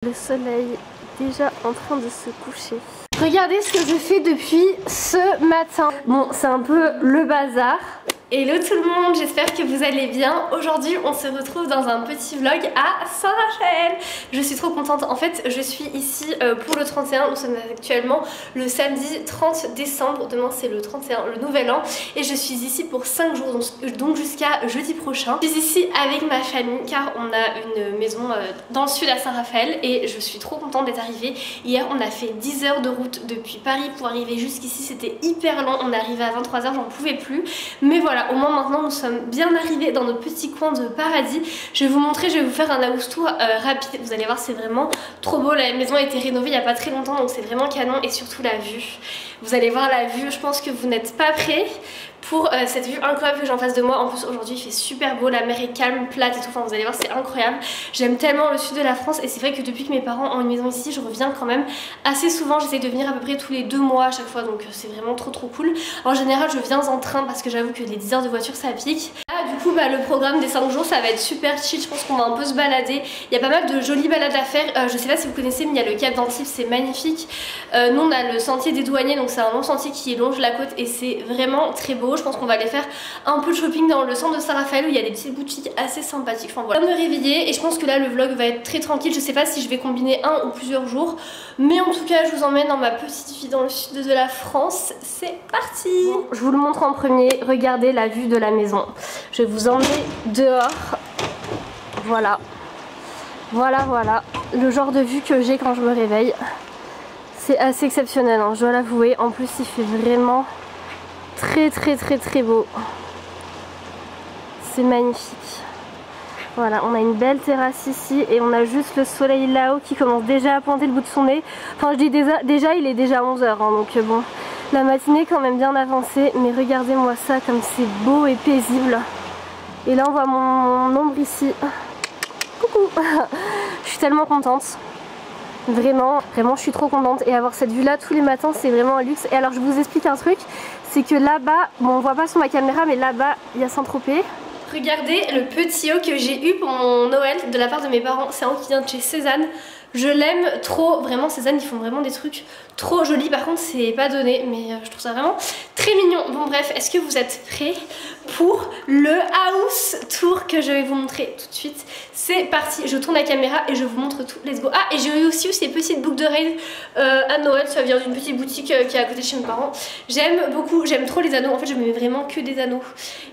Le soleil est déjà en train de se coucher. Regardez ce que je fais depuis ce matin. Bon, c'est un peu le bazar. Hello tout le monde, j'espère que vous allez bien. Aujourd'hui on se retrouve dans un petit vlog à Saint-Rachel. Je suis trop contente, en fait je suis ici pour le 31. Nous sommes actuellement le samedi 30 décembre, demain c'est le 31, le nouvel an. Et je suis ici pour 5 jours, donc jusqu'à jeudi prochain. Je suis ici avec ma famille car on a une maison dans le sud à Saint-Raphaël. Et je suis trop contente d'être arrivée. Hier on a fait 10 heures de route depuis Paris pour arriver jusqu'ici, c'était hyper long. On est arrivé à 23 h, j'en pouvais plus. Mais voilà, au moins maintenant nous sommes bien arrivés dans notre petit coin de paradis. Je vais vous montrer, je vais vous faire un house tour rapide. Vous allez voir, c'est vraiment trop beau. La maison a été rénovée il n'y a pas très longtemps, donc c'est vraiment canon. Et surtout la vue, vous allez voir la vue. Je pense que vous n'êtes pas prêts pour cette vue incroyable que j'ai en face de moi. En plus aujourd'hui il fait super beau, la mer est calme, plate et tout, enfin vous allez voir, c'est incroyable. J'aime tellement le sud de la France et c'est vrai que depuis que mes parents ont une maison ici, je reviens quand même assez souvent. J'essaie de venir à peu près tous les 2 mois à chaque fois, donc c'est vraiment trop cool. En général je viens en train parce que j'avoue que les 10 heures de voiture ça pique. Du coup le programme des 5 jours ça va être super chill. Je pense qu'on va un peu se balader. Il y a pas mal de jolies balades à faire. Je sais pas si vous connaissez, mais il y a le Cap d'Antibes, c'est magnifique. Nous on a le sentier des douaniers, donc c'est un long sentier qui longe la côte et c'est vraiment très beau. Je pense qu'on va aller faire un peu de shopping dans le centre de Saint-Raphaël où il y a des petites boutiques assez sympathiques. Enfin voilà, je vais me réveiller et je pense que là le vlog va être très tranquille. Je sais pas si je vais combiner un ou plusieurs jours, mais en tout cas je vous emmène dans ma petite vie dans le sud de la France. C'est parti. Bon, je vous le montre en premier. Regardez la vue de la maison. Je vais vous emmener dehors. Voilà. Voilà le genre de vue que j'ai quand je me réveille. C'est assez exceptionnel, hein, je dois l'avouer. En plus il fait vraiment très beau. C'est magnifique. Voilà, on a une belle terrasse ici et on a juste le soleil là-haut qui commence déjà à pointer le bout de son nez. Enfin je dis déjà il est déjà 11 h, hein, donc bon, la matinée est quand même bien avancée. Mais regardez-moi ça comme c'est beau et paisible. Et là on voit mon ombre ici. Coucou. Je suis tellement contente. Vraiment je suis trop contente. Et avoir cette vue là tous les matins c'est vraiment un luxe. Et alors je vous explique un truc, c'est que là-bas, bon on voit pas sur ma caméra mais là-bas il y a Saint-Tropez. Regardez le petit haut que j'ai eu pour mon Noël de la part de mes parents. C'est un haut qui vient de chez Cézanne. Je l'aime trop, vraiment Cézanne ils font vraiment des trucs trop jolis. Par contre c'est pas donné mais je trouve ça vraiment très mignon. Bon bref, est-ce que vous êtes prêts pour le house tour que je vais vous montrer tout de suite? C'est parti, je tourne la caméra et je vous montre tout, let's go. Ah, et j'ai eu aussi ces petites boucles d'oreilles à Noël, ça vient d'une petite boutique qui est à côté de chez mes parents. J'aime beaucoup, j'aime trop les anneaux, en fait je mets vraiment que des anneaux.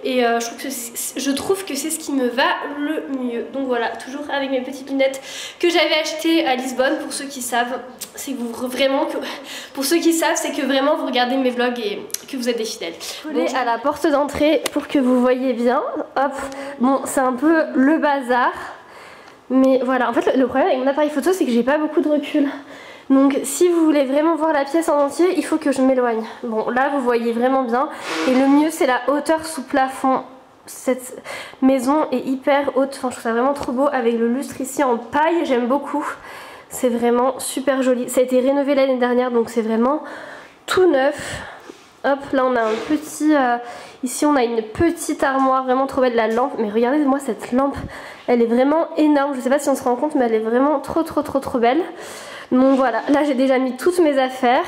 Et je trouve que c'est ce qui me va le mieux. Donc voilà, toujours avec mes petites lunettes que j'avais achetées à Lisbonne. Pour ceux qui savent, c'est que vous vraiment que... Pour ceux qui savent, c'est que vraiment vous regardez mes vlogs et que vous êtes des fidèles. Donc, à la porte d'entrée pour que vous voyez bien. Hop, bon c'est un peu le bazar. Mais voilà, en fait le problème avec mon appareil photo c'est que j'ai pas beaucoup de recul. Donc si vous voulez vraiment voir la pièce en entier, il faut que je m'éloigne. Bon là vous voyez vraiment bien. Et le mieux c'est la hauteur sous plafond. Cette maison est hyper haute, enfin je trouve ça vraiment trop beau avec le lustre ici en paille, j'aime beaucoup. C'est vraiment super joli. Ça a été rénové l'année dernière donc c'est vraiment tout neuf. Hop, là on a un petit... ici on a une petite armoire vraiment trop belle, la lampe. Mais regardez-moi cette lampe, elle est vraiment énorme. Je sais pas si on se rend compte mais elle est vraiment trop belle. Donc voilà, là j'ai déjà mis toutes mes affaires.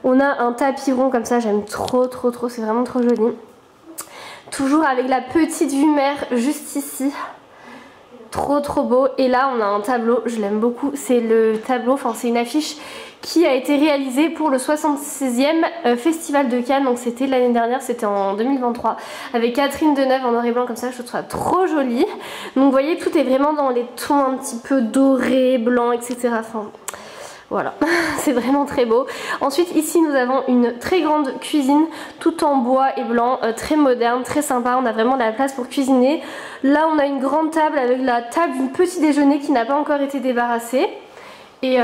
On a un tapis rond comme ça, j'aime trop, c'est vraiment trop joli. Toujours avec la petite vue mer juste ici. Trop beau. Et là on a un tableau, je l'aime beaucoup. C'est le tableau, enfin c'est une affiche qui a été réalisée pour le 76e Festival de Cannes. Donc c'était l'année dernière, c'était en 2023. Avec Catherine Deneuve en noir et blanc comme ça, je trouve ça trop joli. Donc vous voyez, tout est vraiment dans les tons un petit peu dorés, blancs, etc. Enfin... Voilà, c'est vraiment très beau. Ensuite ici nous avons une très grande cuisine tout en bois et blanc, très moderne, très sympa. On a vraiment de la place pour cuisiner. Là on a une grande table avec la table du petit déjeuner qui n'a pas encore été débarrassée. Et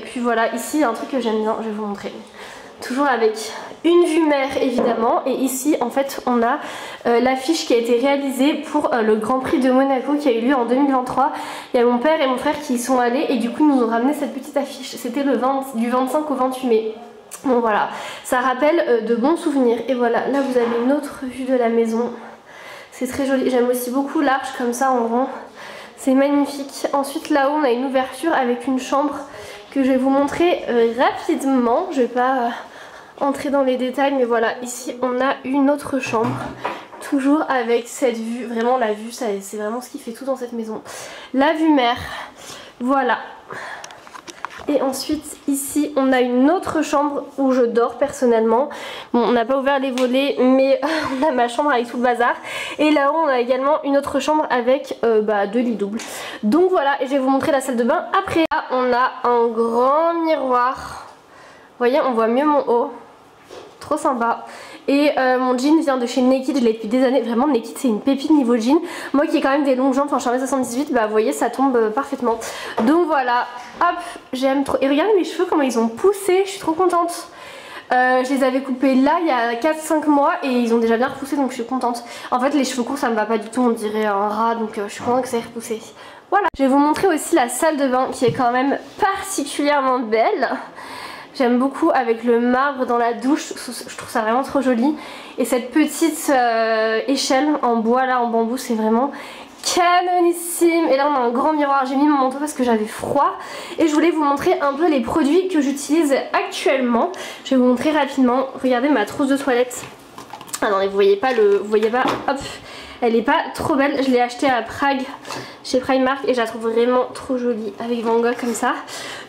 puis voilà, ici il y a un truc que j'aime bien, je vais vous montrer. Toujours avec une vue mer évidemment. Et ici en fait on a l'affiche qui a été réalisée pour le Grand Prix de Monaco qui a eu lieu en 2023. Il y a mon père et mon frère qui y sont allés et du coup ils nous ont ramené cette petite affiche. C'était du 25 au 28 mai. Bon voilà, ça rappelle de bons souvenirs. Et voilà, là vous avez une autre vue de la maison. C'est très joli, j'aime aussi beaucoup l'arche comme ça en rond. C'est magnifique. Ensuite là-haut on a une ouverture avec une chambre que je vais vous montrer rapidement. Je vais pas entrer dans les détails, mais voilà, ici on a une autre chambre. Toujours avec cette vue, vraiment la vue, c'est vraiment ce qui fait tout dans cette maison. La vue mer, voilà. Et ensuite ici on a une autre chambre où je dors personnellement. Bon, on n'a pas ouvert les volets, mais on a ma chambre avec tout le bazar. Et là-haut on a également une autre chambre avec 2 lits doubles. Donc voilà, et je vais vous montrer la salle de bain après. Là on a un grand miroir. Vous voyez, on voit mieux mon haut. Trop sympa. Et mon jean vient de chez Naked, je l'ai depuis des années. Vraiment Naked c'est une pépite niveau jean. Moi qui ai quand même des longues jambes, enfin je suis en 1m78, bah vous voyez ça tombe parfaitement. Donc voilà, hop, j'aime trop. Et regardez mes cheveux comment ils ont poussé, je suis trop contente. Je les avais coupés là il y a 4-5 mois et ils ont déjà bien repoussé, donc je suis contente. En fait les cheveux courts ça me va pas du tout, on dirait un rat, donc je suis contente que ça ait repoussé. Voilà, je vais vous montrer aussi la salle de bain qui est quand même particulièrement belle. J'aime beaucoup avec le marbre dans la douche, je trouve ça vraiment trop joli. Et cette petite échelle en bois là, en bambou, c'est vraiment canonissime. Et là on a un grand miroir, j'ai mis mon manteau parce que j'avais froid. Et je voulais vous montrer un peu les produits que j'utilise actuellement. Je vais vous montrer rapidement, regardez ma trousse de toilette. Attendez, vous voyez pas, hop. Elle est pas trop belle, je l'ai achetée à Prague chez Primark et je la trouve vraiment trop jolie avec Van Gogh comme ça.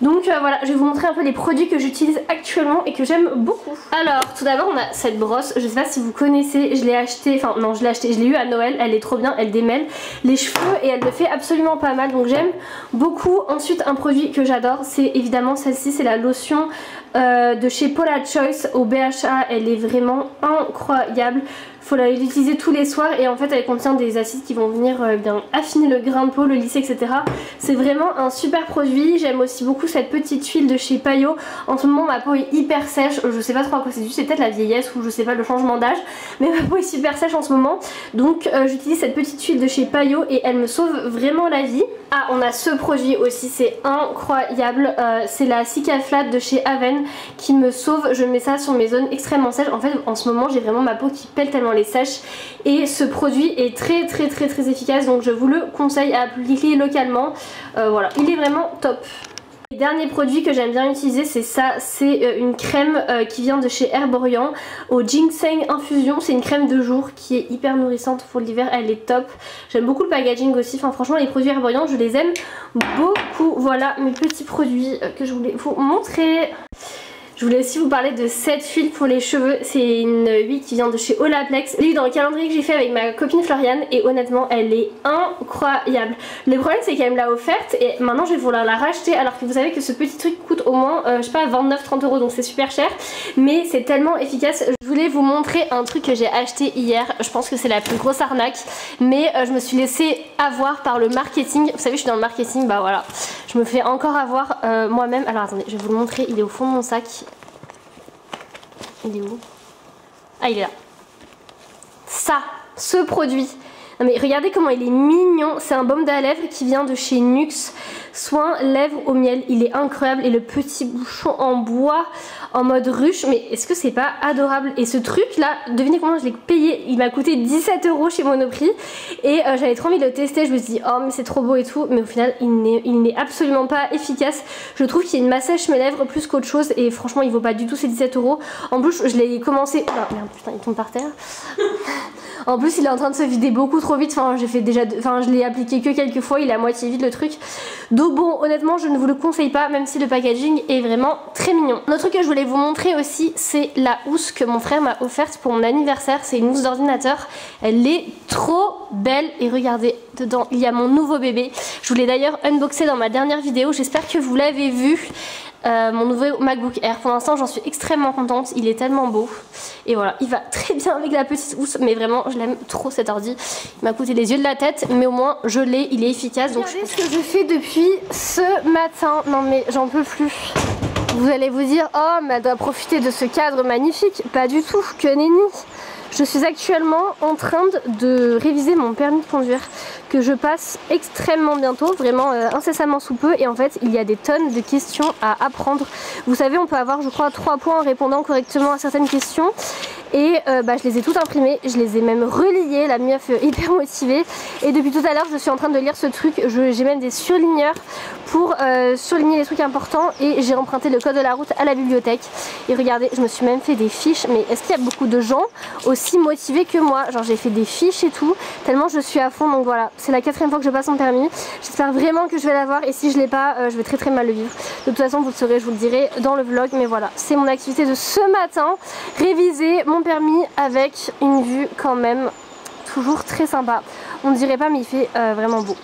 Donc voilà, je vais vous montrer un peu les produits que j'utilise actuellement et que j'aime beaucoup. Alors tout d'abord on a cette brosse, je sais pas si vous connaissez, je l'ai achetée, enfin non je l'ai eu à Noël, elle est trop bien, elle démêle les cheveux et elle me fait absolument pas mal, donc j'aime beaucoup. Ensuite un produit que j'adore, c'est évidemment celle-ci, c'est la lotion de chez Paula Choice au BHA, elle est vraiment incroyable. Faut l'utiliser tous les soirs et en fait elle contient des acides qui vont venir bien affiner le grain de peau, le lisser, etc. C'est vraiment un super produit. J'aime aussi beaucoup cette petite huile de chez Payot. En ce moment ma peau est hyper sèche, je sais pas trop à quoi c'est dû, c'est peut-être la vieillesse ou je sais pas, le changement d'âge, mais ma peau est super sèche en ce moment, donc j'utilise cette petite huile de chez Payot et elle me sauve vraiment la vie. Ah, on a ce produit aussi, c'est incroyable, c'est la Cicaflat de chez Aven qui me sauve. Je mets ça sur mes zones extrêmement sèches. En fait en ce moment j'ai vraiment ma peau qui pèle tellement les sèches et ce produit est très efficace, donc je vous le conseille à appliquer localement. Voilà, il est vraiment top. Le dernier produit que j'aime bien utiliser c'est ça, c'est une crème qui vient de chez Herborian au ginseng infusion. C'est une crème de jour qui est hyper nourrissante pour l'hiver, elle est top. J'aime beaucoup le packaging aussi, enfin franchement les produits Herborian je les aime beaucoup. Voilà mes petits produits que je voulais vous montrer. Je voulais aussi vous parler de cette huile pour les cheveux, c'est une huile qui vient de chez Olaplex. L'huile dans le calendrier que j'ai fait avec ma copine Floriane et honnêtement elle est incroyable. Le problème c'est qu'elle me l'a offerte et maintenant je vais vouloir la racheter alors que vous savez que ce petit truc coûte au moins je sais pas 29-30 € donc c'est super cher mais c'est tellement efficace. Je voulais vous montrer un truc que j'ai acheté hier, je pense que c'est la plus grosse arnaque mais je me suis laissée avoir par le marketing. Vous savez je suis dans le marketing, bah voilà, je me fais encore avoir moi-même. Alors attendez, je vais vous le montrer, il est au fond de mon sac. Il est où? Ah il est là. Ça, ce produit. Non mais regardez comment il est mignon. C'est un baume à lèvres qui vient de chez Nuxe. Soin lèvres au miel. Il est incroyable. Et le petit bouchon en bois en mode ruche. Mais est-ce que c'est pas adorable? Et ce truc là, devinez combien je l'ai payé? Il m'a coûté 17 € chez Monoprix. Et j'avais trop envie de le tester. Je me suis dit oh mais c'est trop beau et tout. Mais au final il n'est absolument pas efficace. Je trouve qu'il m'assèche mes lèvres plus qu'autre chose. Et franchement il vaut pas du tout ces 17 €. En plus je l'ai commencé... Oh, merde putain il tombe par terre. En plus il est en train de se vider beaucoup trop vite, enfin j'ai fait déjà, je l'ai appliqué que quelques fois, il est à moitié vide le truc. Donc bon honnêtement je ne vous le conseille pas même si le packaging est vraiment très mignon. Un autre truc que je voulais vous montrer aussi c'est la housse que mon frère m'a offerte pour mon anniversaire. C'est une housse d'ordinateur, elle est trop belle et regardez dedans il y a mon nouveau bébé. Je voulais d'ailleurs unboxer dans ma dernière vidéo, j'espère que vous l'avez vu. Mon nouveau MacBook Air, pour l'instant j'en suis extrêmement contente, il est tellement beau et voilà, il va très bien avec la petite housse, mais vraiment je l'aime trop cet ordi. Il m'a coûté les yeux de la tête mais au moins je l'ai, il est efficace. Donc regardez ce que je fais depuis ce matin, non mais j'en peux plus. Vous allez vous dire oh mais elle doit profiter de ce cadre magnifique, pas du tout, que nenni. Je suis actuellement en train de réviser mon permis de conduire que je passe extrêmement bientôt, vraiment incessamment sous peu, et en fait il y a des tonnes de questions à apprendre. Vous savez on peut avoir je crois 3 points en répondant correctement à certaines questions et je les ai toutes imprimées, je les ai même reliées, la meuf hyper motivée. Et depuis tout à l'heure je suis en train de lire ce truc, j'ai même des surligneurs pour surligner les trucs importants, et j'ai emprunté le code de la route à la bibliothèque. Et regardez, je me suis même fait des fiches, mais est-ce qu'il y a beaucoup de gens aussi motivés que moi? Genre j'ai fait des fiches et tout, tellement je suis à fond. Donc voilà, c'est la 4e fois que je passe mon permis, j'espère vraiment que je vais l'avoir, et si je l'ai pas, je vais très mal le vivre. De toute façon vous le saurez, je vous le dirai dans le vlog, mais voilà, c'est mon activité de ce matin, réviser mon permis avec une vue quand même toujours très sympa. On ne dirait pas, mais il fait vraiment beau.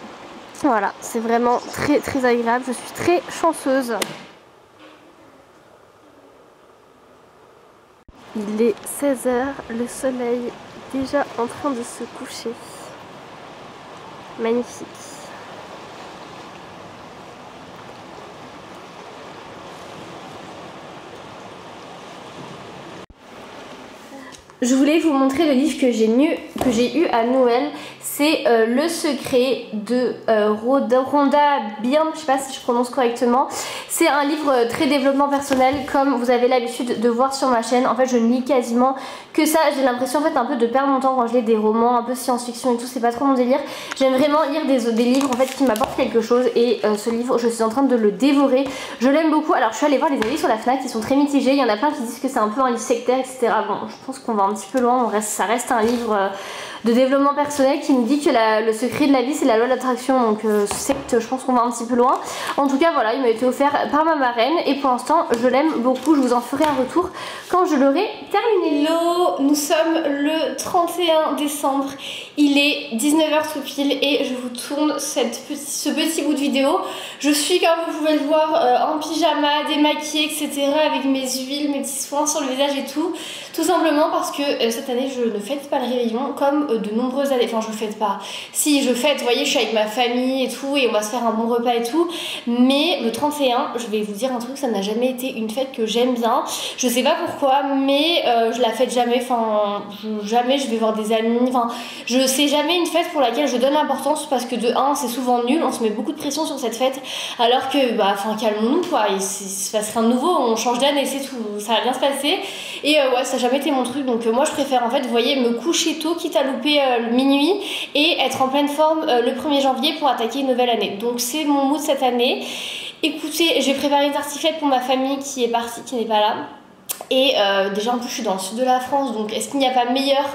Voilà, c'est vraiment très agréable, je suis très chanceuse. Il est 16 h, le soleil est déjà en train de se coucher. Magnifique. Je voulais vous montrer le livre que j'ai eu à Noël. C'est Le Secret de Rhonda Byrne, je sais pas si je prononce correctement. C'est un livre très développement personnel, comme vous avez l'habitude de voir sur ma chaîne. En fait je ne lis quasiment que ça, j'ai l'impression en fait un peu de perdre mon temps quand je lis des romans un peu science-fiction et tout, c'est pas trop mon délire. J'aime vraiment lire des livres en fait qui m'apportent quelque chose, et ce livre je suis en train de le dévorer, je l'aime beaucoup. Alors je suis allée voir les avis sur la FNAC qui sont très mitigés, il y en a plein qui disent que c'est un peu un livre sectaire, etc. Bon, je pense qu'on va un petit peu loin, ça reste un livre de développement personnel qui nous dit que le secret de la vie c'est la loi de l'attraction, donc secte, je pense qu'on va un petit peu loin. En tout cas voilà, il m'a été offert par ma marraine et pour l'instant je l'aime beaucoup, je vous en ferai un retour quand je l'aurai terminé. Hello, nous sommes le 31 décembre, il est 19 h tout pile et je vous tourne ce petit bout de vidéo. Je suis, comme vous pouvez le voir, en pyjama, démaquillée, etc. avec mes huiles, mes petits soins sur le visage et tout simplement parce que cette année je ne fête pas le réveillon comme de nombreuses années. Enfin je le fête pas, si je fête, vous voyez, je suis avec ma famille et tout et on va se faire un bon repas et tout, mais le 31, je vais vous dire un truc, ça n'a jamais été une fête que j'aime bien. Je sais pas pourquoi, mais je la fête jamais, enfin jamais je vais voir des amis, enfin je sais jamais une fête pour laquelle je donne l'importance, parce que de 1 c'est souvent nul, on se met beaucoup de pression sur cette fête, alors que bah enfin calmons-nous quoi, il se passera de nouveau, on change d'année, c'est tout, ça va bien se passer. Et ouais, ça n'a jamais été mon truc, donc moi je préfère en fait, vous voyez, me coucher tôt quitte à louper minuit et être en pleine forme le 1er janvier pour attaquer une nouvelle année. Donc c'est mon mood cette année. Écoutez, j'ai préparé une tartiflette pour ma famille qui est partie, qui n'est pas là. Et déjà en plus je suis dans le sud de la France, donc est-ce qu'il n'y a pas meilleur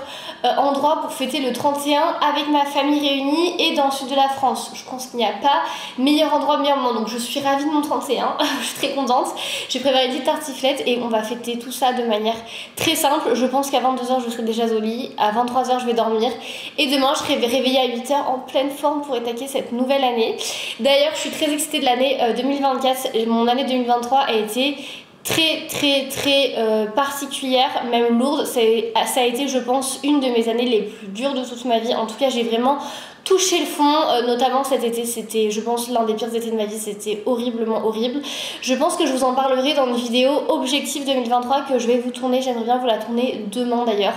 endroit pour fêter le 31 avec ma famille réunie et dans le sud de la France? Je pense qu'il n'y a pas meilleur endroit, meilleur moment, donc je suis ravie de mon 31, je suis très contente. J'ai préparé une petite tartiflette et on va fêter tout ça de manière très simple. Je pense qu'à 22 h je serai déjà au lit, à 23 h je vais dormir et demain je serai réveillée à 8 h en pleine forme pour attaquer cette nouvelle année. D'ailleurs je suis très excitée de l'année 2024, mon année 2023 a été très particulière, même lourde. Ça a été, je pense, une de mes années les plus dures de toute ma vie. En tout cas j'ai vraiment touché le fond, notamment cet été, c'était je pense l'un des pires étés de ma vie, c'était horriblement horrible. Je pense que je vous en parlerai dans une vidéo objectif 2023 que je vais vous tourner, j'aimerais bien vous la tourner demain d'ailleurs.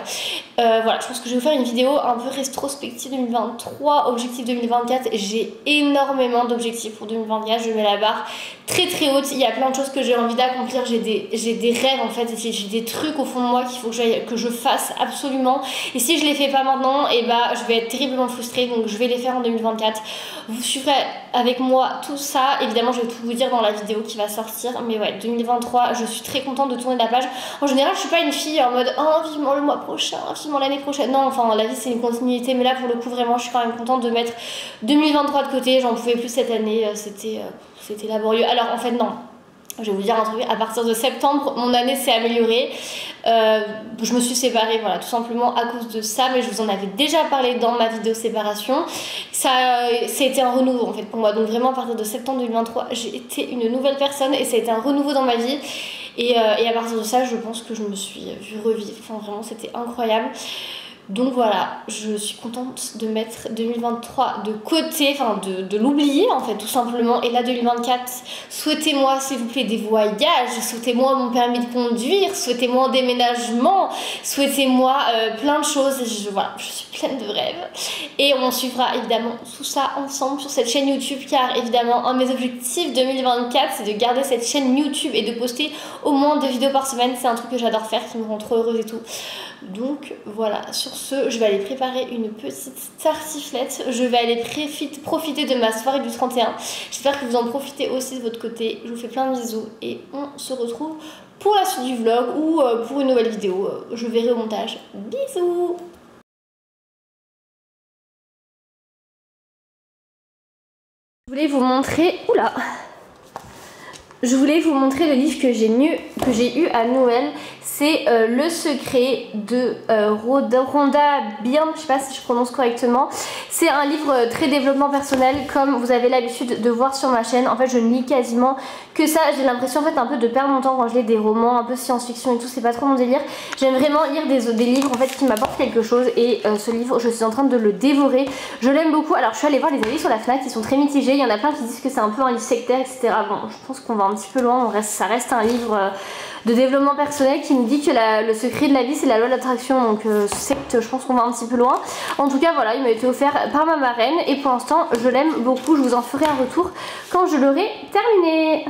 Voilà, je pense que je vais vous faire une vidéo un peu rétrospective 2023, objectif 2024. J'ai énormément d'objectifs pour 2024, je mets la barre très haute, il y a plein de choses que j'ai envie d'accomplir, j'ai des rêves en fait, j'ai des trucs au fond de moi qu'il faut que je fasse absolument, et si je les fais pas maintenant, et bah je vais être terriblement frustrée, donc je vais les faire en 2024. Vous suivrez avec moi tout ça, évidemment je vais tout vous dire dans la vidéo qui va sortir, mais ouais, 2023, je suis très contente de tourner la page. En général je suis pas une fille en mode oh vivement le mois prochain, vivement l'année prochaine, non, enfin la vie c'est une continuité, mais là pour le coup vraiment je suis quand même contente de mettre 2023 de côté, j'en pouvais plus cette année, c'était laborieux. Alors en fait non, je vais vous dire un truc, à partir de septembre mon année s'est améliorée, je me suis séparée, voilà, tout simplement à cause de ça, mais je vous en avais déjà parlé dans ma vidéo séparation. Ça a été un renouveau en fait pour moi, donc vraiment à partir de septembre 2023 j'ai été une nouvelle personne et ça a été un renouveau dans ma vie, et à partir de ça je pense que je me suis vue revivre, enfin vraiment c'était incroyable. Donc voilà, je suis contente de mettre 2023 de côté, enfin de l'oublier en fait tout simplement. Et là 2024, souhaitez-moi s'il vous plaît des voyages, souhaitez-moi mon permis de conduire, souhaitez-moi un déménagement, souhaitez-moi plein de choses. Voilà, je suis pleine de rêves. Et on suivra évidemment tout ça ensemble sur cette chaîne YouTube, car évidemment un de mes objectifs 2024 c'est de garder cette chaîne YouTube et de poster au moins 2 vidéos par semaine. C'est un truc que j'adore faire, qui me rend trop heureuse et tout. Donc voilà, sur ce, je vais aller préparer une petite tartiflette. Je vais aller profiter de ma soirée du 31. J'espère que vous en profitez aussi de votre côté. Je vous fais plein de bisous et on se retrouve pour la suite du vlog ou pour une nouvelle vidéo. Je verrai au montage. Bisous! Je voulais vous montrer... Oula! Je voulais vous montrer le livre que j'ai eu à Noël. C'est Le Secret de Rhonda Byrne, je sais pas si je prononce correctement. C'est un livre très développement personnel comme vous avez l'habitude de voir sur ma chaîne. En fait je ne lis quasiment que ça. J'ai l'impression en fait un peu de perdre mon temps quand je lis des romans un peu science-fiction et tout. C'est pas trop mon délire. J'aime vraiment lire des livres en fait qui m'apportent quelque chose. Et ce livre je suis en train de le dévorer. Je l'aime beaucoup. Alors je suis allée voir les avis sur la FNAC qui sont très mitigés. Il y en a plein qui disent que c'est un peu un livre sectaire etc. Bon je pense qu'on va un petit peu loin. Ça reste un livre... de développement personnel qui me dit que le secret de la vie c'est la loi de l'attraction, donc secte, je pense qu'on va un petit peu loin. En tout cas voilà, il m'a été offert par ma marraine et pour l'instant je l'aime beaucoup. Je vous en ferai un retour quand je l'aurai terminé.